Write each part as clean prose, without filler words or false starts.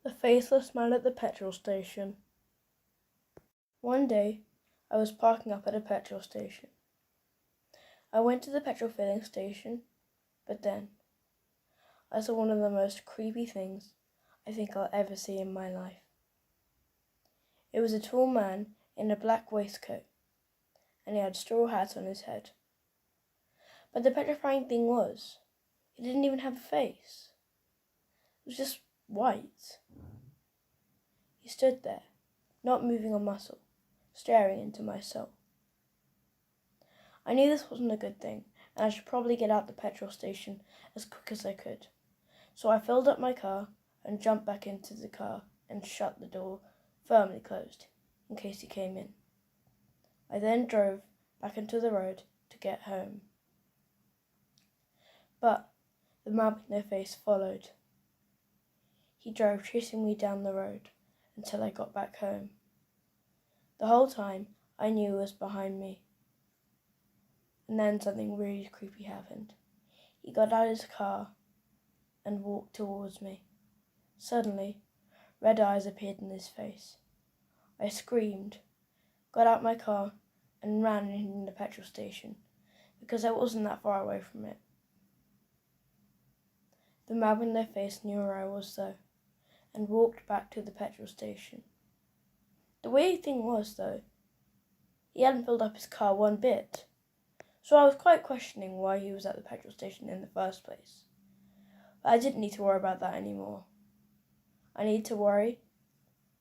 The Faceless Man at the Petrol Station. One day, I was parking up at a petrol station. I went to the petrol filling station, but then I saw one of the most creepy things I think I'll ever see in my life. It was a tall man in a black waistcoat, and he had a straw hat on his head. But the petrifying thing was, he didn't even have a face. It was just white. He stood there, not moving a muscle, staring into my soul. I knew this wasn't a good thing, and I should probably get out the petrol station as quick as I could. So I filled up my car and jumped back into the car and shut the door firmly closed, in case he came in. I then drove back into the road to get home. But the man with no face followed. He drove chasing me down the road until I got back home. The whole time I knew he was behind me. And then something really creepy happened. He got out of his car and walked towards me. Suddenly, red eyes appeared in his face. I screamed, got out my car and ran in the petrol station because I wasn't that far away from it. The man with no face knew where I was though, and walked back to the petrol station. The weird thing was though, he hadn't filled up his car one bit, so I was quite questioning why he was at the petrol station in the first place. But I didn't need to worry about that anymore. I needed to worry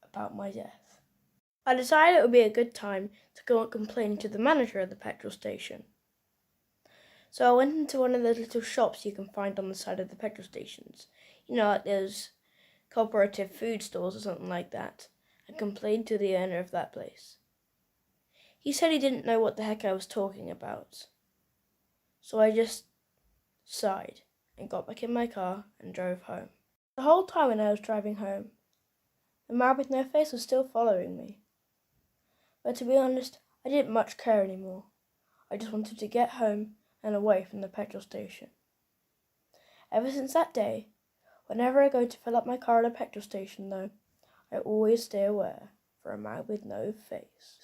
about my death. I decided it would be a good time to go and complain to the manager of the petrol station. So I went into one of those little shops you can find on the side of the petrol stations. You know, like those cooperative food stores or something like that, and complained to the owner of that place. He said he didn't know what the heck I was talking about. So I just sighed and got back in my car and drove home. The whole time when I was driving home, the man with no face was still following me. But to be honest, I didn't much care anymore. I just wanted to get home and away from the petrol station. Ever since that day, whenever I go to fill up my car at a petrol station though, I always stay aware for a man with no face.